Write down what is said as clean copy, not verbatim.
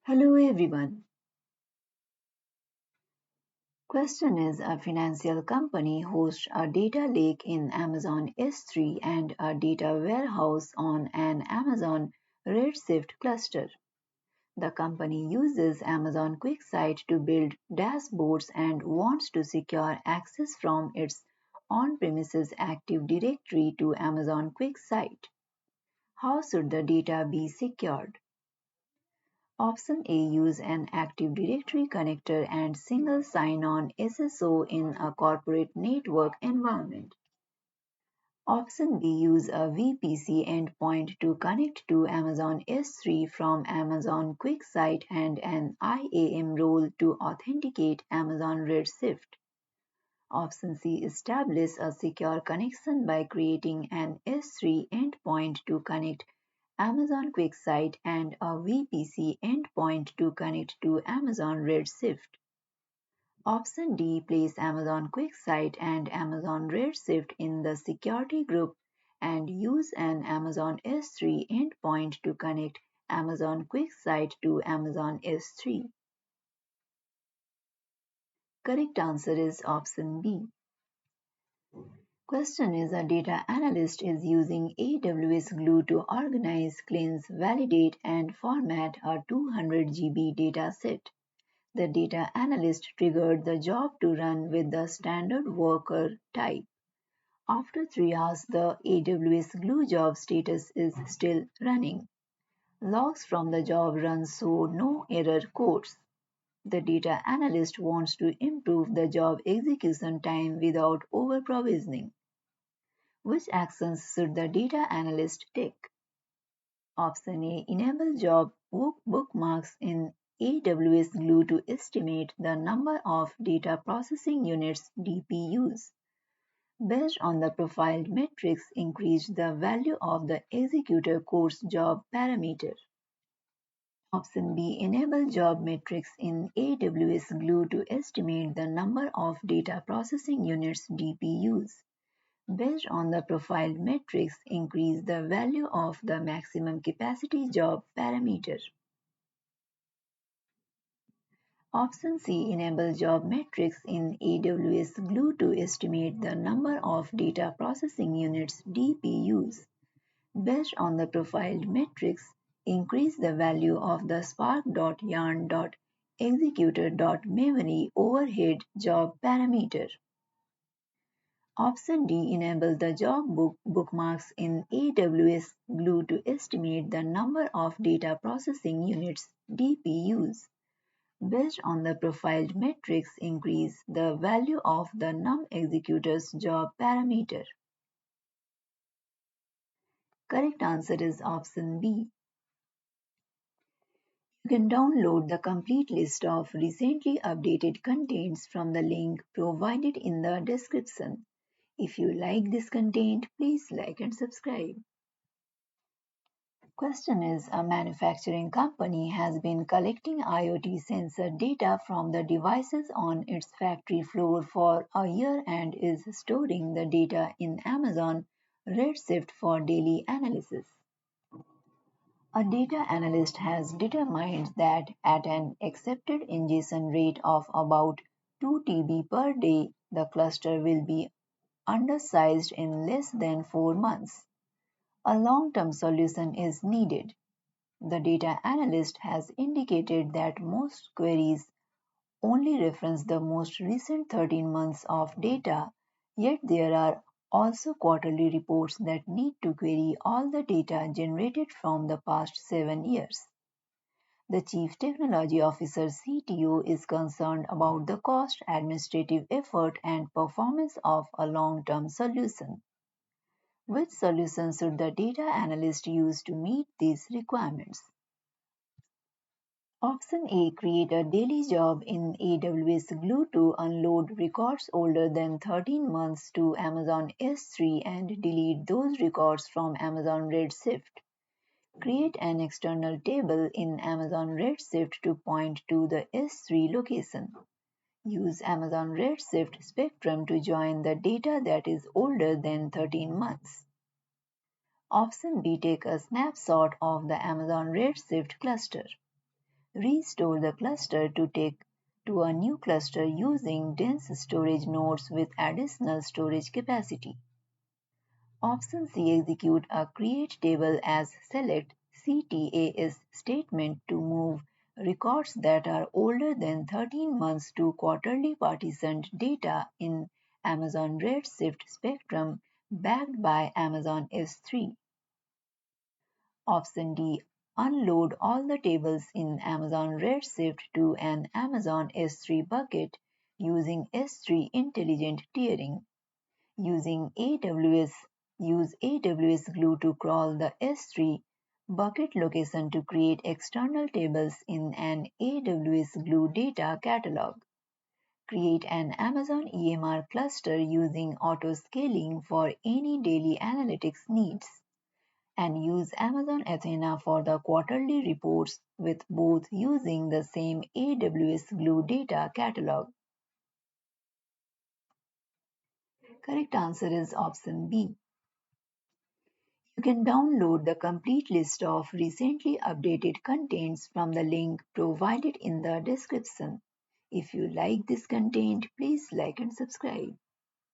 Hello everyone. Question is a financial company hosts a data lake in Amazon S3 and a data warehouse on an Amazon Redshift cluster. The company uses Amazon QuickSight to build dashboards and wants to secure access from its on-premises Active Directory to Amazon QuickSight. How should the data be secured? Option A. Use an Active Directory connector and single sign-on SSO in a corporate network environment. Option B. Use a VPC endpoint to connect to Amazon S3 from Amazon QuickSight and an IAM role to authenticate Amazon Redshift. Option C. Establish a secure connection by creating an S3 endpoint to connect Amazon QuickSight and a VPC endpoint to connect to Amazon Redshift. Option D. Place Amazon QuickSight and Amazon Redshift in the security group and use an Amazon S3 endpoint to connect Amazon QuickSight to Amazon S3. Correct answer is option B. Question is a data analyst is using AWS Glue to organize, cleanse, validate, and format a 200 GB data set. The data analyst triggered the job to run with the standard worker type. After 3 hours, the AWS Glue job status is still running. Logs from the job run show no error codes. The data analyst wants to improve the job execution time without over-provisioning. Which actions should the data analyst take? Option A. Enable job bookmarks in AWS Glue to estimate the number of data processing units DPUs. Based on the profiled metrics, increase the value of the executor code's job parameter. Option B. Enable job metrics in AWS Glue to estimate the number of data processing units DPUs. Based on the profiled metrics, increase the value of the maximum capacity job parameter. Option C. Enable job metrics in AWS Glue to estimate the number of data processing units DPUs. Based on the profiled metrics, increase the value of the spark.yarn.executor.memory overhead job parameter. Option D. Enable the job bookmarks in AWS Glue to estimate the number of data processing units DPUs. Based on the profiled metrics, increase the value of the num executor's job parameter. Correct answer is option B. You can download the complete list of recently updated contents from the link provided in the description. If you like this content, please like and subscribe. Question is, a manufacturing company has been collecting IoT sensor data from the devices on its factory floor for a year and is storing the data in Amazon Redshift for daily analysis. A data analyst has determined that at an accepted ingestion rate of about 2 TB per day, the cluster will be undersized in less than 4 months. A long-term solution is needed. The data analyst has indicated that most queries only reference the most recent 13 months of data, yet there are also quarterly reports that need to query all the data generated from the past 7 years. The Chief Technology Officer CTO is concerned about the cost, administrative effort, and performance of a long-term solution. Which solution should the data analyst use to meet these requirements? Option A. Create a daily job in AWS Glue to unload records older than 13 months to Amazon S3 and delete those records from Amazon Redshift. Create an external table in Amazon Redshift to point to the S3 location. Use Amazon Redshift Spectrum to join the data that is older than 13 months. Option B. Take a snapshot of the Amazon Redshift cluster. Restore the cluster to take to a new cluster using dense storage nodes with additional storage capacity. Option C. Execute a create table as select CTAS statement to move records that are older than 13 months to quarterly partitioned data in Amazon Redshift Spectrum backed by Amazon S3. Option D. Unload all the tables in Amazon Redshift to an Amazon S3 bucket using S3 intelligent tiering. Using AWS, use AWS Glue to crawl the S3 bucket location to create external tables in an AWS Glue data catalog. Create an Amazon EMR cluster using auto-scaling for any daily analytics needs. And use Amazon Athena for the quarterly reports with both using the same AWS Glue data catalog. Correct answer is option B. You can download the complete list of recently updated contents from the link provided in the description. If you like this content, please like and subscribe.